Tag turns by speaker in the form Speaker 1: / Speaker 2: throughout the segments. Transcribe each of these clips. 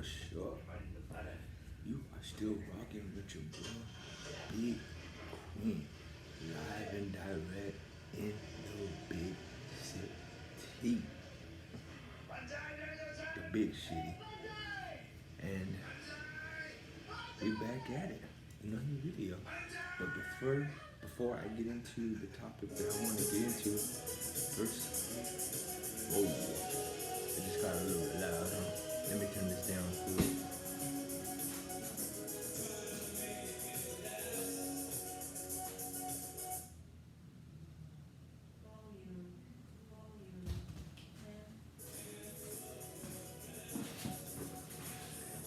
Speaker 1: sure. You are still rocking with your boy, Big Queen, live and direct in the big city, the big city, and we back at it. Another video. But before I get into the topic that I want to get into, first, whoa, it just got a little bit loud. Huh? Let me turn this down, please.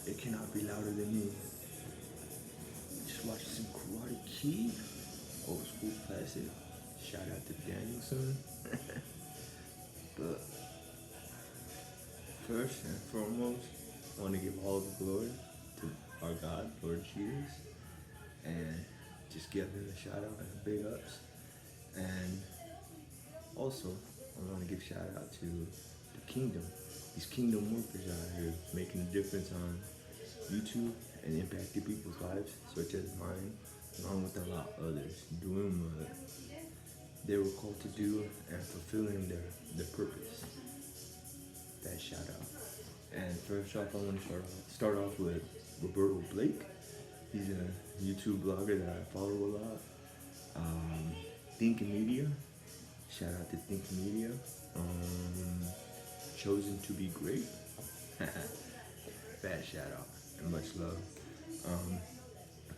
Speaker 1: It cannot be louder than me. Just watched some Karate Kid, old school classic. Shout out to Danielson. But first and foremost, I want to give all the glory to our God, Lord Jesus, and just give him a shout out and a big ups. And also, I want to give shout out to the kingdom, these kingdom workers out here making a difference on YouTube and impacting people's lives, such as mine, along with a lot of others, doing what they were called to do and fulfilling their purpose. That shout out. And first off, I want to start off with Roberto Blake. He's a YouTube blogger that I follow a lot. Think Media. Shout out to Think Media. Chosen to be great. Fat shout out and much love.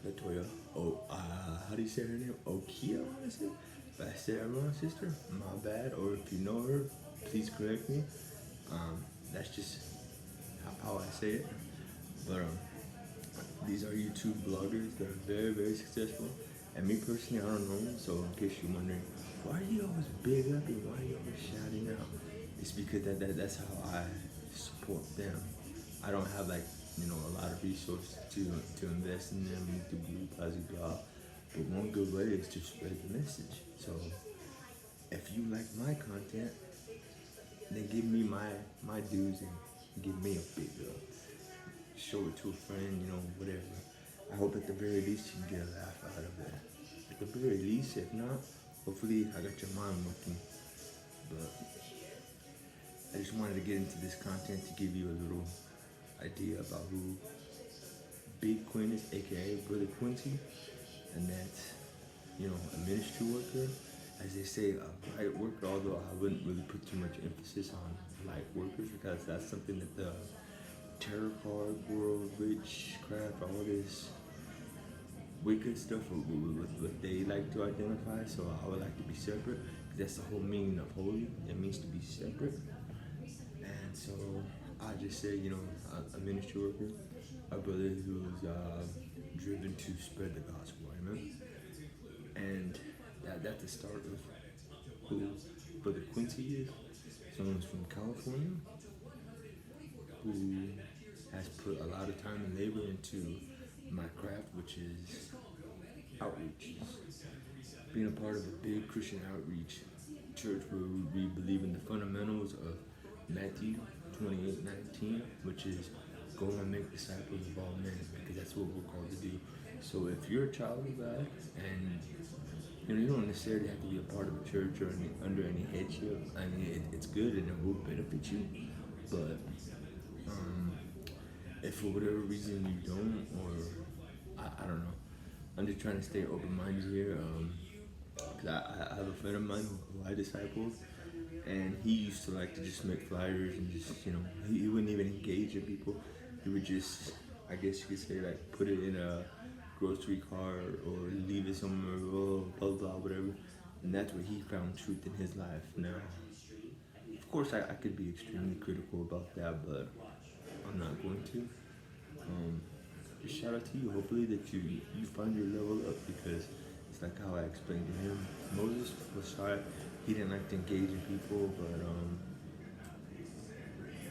Speaker 1: Latoya. How do you say her name? Okia, I want to say. If I said it wrong, sister, my bad. Or if you know her, please correct me. That's just how I say it. But these are YouTube bloggers that are very, very successful. And me personally, I don't know them. So in case you're wondering, why are you always big up and why are you always shouting out? It's because that's how I support them. I don't have a lot of resources to invest in them, to blah, blah, blah. But one good way is to spread the message. So if you like my content, then give me my dues and give me a big up. Show it to a friend, whatever. I hope at the very least you get a laugh out of it. At the very least, if not, hopefully I got your mind working. But I just wanted to get into this content to give you a little idea about who Big Queen is, aka Brother Quincy, and that's a ministry worker, as they say, a light worker. Although I wouldn't really put too much emphasis on light workers because that's something that the tarot card world, witchcraft, all this wicked stuff, what they like to identify. So I would like to be separate because that's the whole meaning of holy. It means to be separate. And so I just say, a ministry worker, a brother who's driven to spread the gospel, amen. And that's the start of who Brother Quincy is. Someone who's from California who has put a lot of time and labor into my craft, which is outreach. Being a part of a big Christian outreach church where we believe in the fundamentals of Matthew 28:19, which is go and make disciples of all men, because that's what we're called to do. So if you're a child of God and you don't necessarily have to be a part of a church or under any headship. I mean, it's good and it will benefit you. But if for whatever reason you don't, or I don't know, I'm just trying to stay open-minded here. Cause I have a friend of mine who I discipled, and he used to like to just make flyers and just he wouldn't even engage with people. He would just, I guess you could say, like put it in a grocery cart or leave it somewhere, blah blah blah, whatever. And that's where he found truth in his life. Now, of course, I could be extremely critical about that, but I'm not going to. Just shout out to you. Hopefully that you find your level up, because it's like how I explained to him. Moses was shy. He didn't like to engage in people, but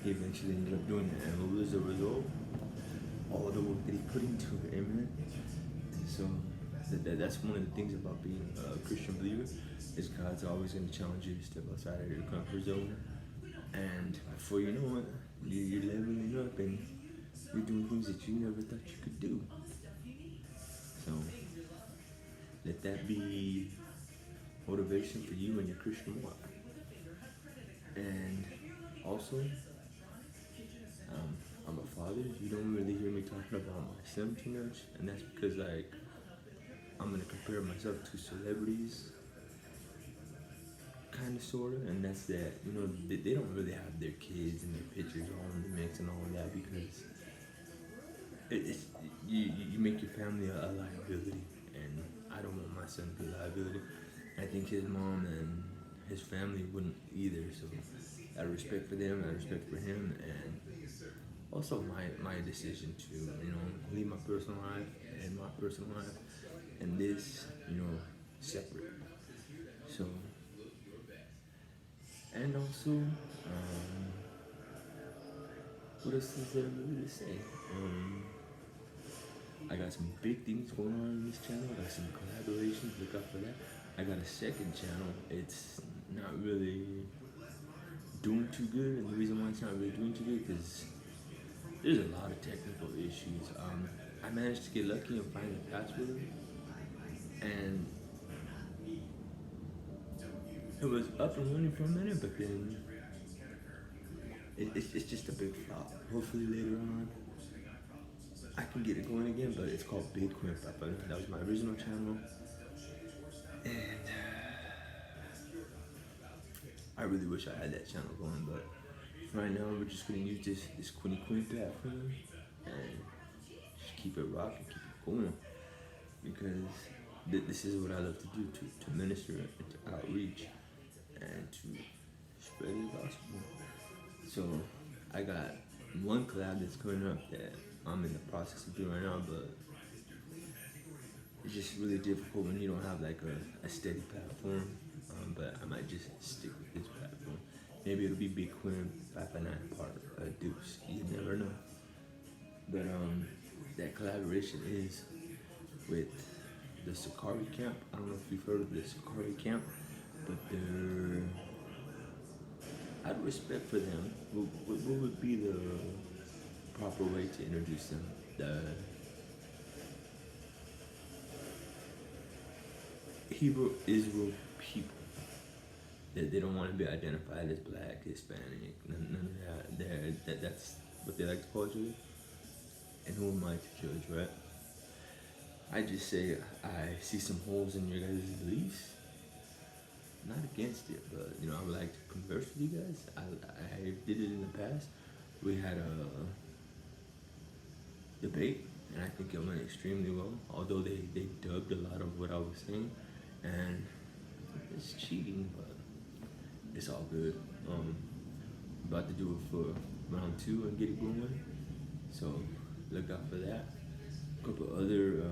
Speaker 1: he eventually ended up doing it. And what was the result? All the work that he put into it, amen. And so that's one of the things about being a Christian believer, is God's always going to challenge you to step outside of your comfort zone. And before you know it, you're leveling up and You're doing things that you never thought you could do. So let that be motivation for you and your Christian walk. And also, I'm a father. You don't really hear me talking about my son too much, and that's because like I'm gonna compare myself to celebrities, kind of, sort of, and that's that. They don't really have their kids and their pictures all in the mix and all of that because it's you make your family a liability, and I don't want my son to be a liability. I think his mom and his family wouldn't either. So out of respect for them, out of respect for him, and also my decision to leave my personal life and my personal life, and this separate. So and also what else is there really to say? I got some big things going on in this channel. I got some collaborations. Look out for that. I got a second channel. It's not really doing too good, and the reason why it's not really doing too good because there's a lot of technical issues. I managed to get lucky and find the password, and it was up and running for a minute, but then it's just a big flop. Hopefully later on I can get it going again, but it's called Big Quimp. That was my original channel, and I really wish I had that channel going, but right now we're just gonna use this Quincy platform and just keep it rocking, keep it going, because this is what I love to do, to minister and to outreach and to spread the gospel. So I got one collab that's coming up that I'm in the process of doing right now, but it's just really difficult when you don't have like a steady platform. But I might just stick with this platform. Maybe it'll be Big Quim 5x9 part Deuce. You never know. But that collaboration is with the Sakari Camp. I don't know if you've heard of the Sakari Camp, but they're, out of respect for them, what would be the proper way to introduce them? The Hebrew Israel people. They don't want to be identified as black, Hispanic, none of that. That's what they like to call each other. And who am I to judge, right? I just say I see some holes in your guys' beliefs. Not against it, but I would like to converse with you guys. I did it in the past. We had a debate, and I think it went extremely well. Although they dubbed a lot of what I was saying, and it's cheating, but it's all good. About to do it for round 2 and get it going. So look out for that. A couple other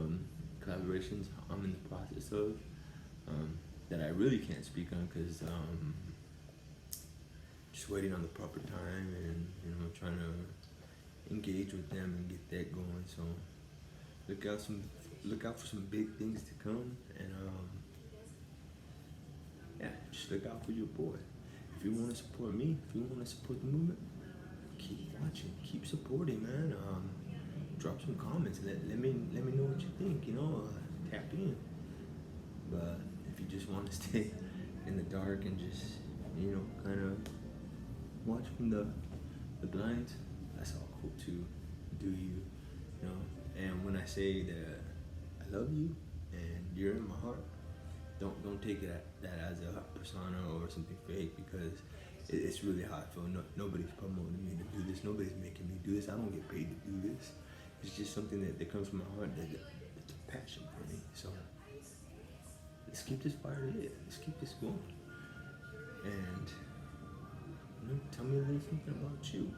Speaker 1: collaborations I'm in the process of that I really can't speak on because just waiting on the proper time and trying to engage with them and get that going. So look out for some big things to come, and yeah, just look out for your boy. If you want to support me, if you want to support the movement, keep watching, keep supporting, man. Drop some comments. Let me know what you think. Tap in. But if you just want to stay in the dark and just kind of watch from the blinds, that's all cool too. Do you, And when I say that I love you and you're in my heart, don't take that as a persona or something fake, because it's really how I feel. Nobody's promoting me to do this. Nobody's making me do this. I don't get paid to do this. It's just something that comes from my heart. It's a passion for me. So let's keep this fire lit. Let's keep this going. And tell me a little something about you.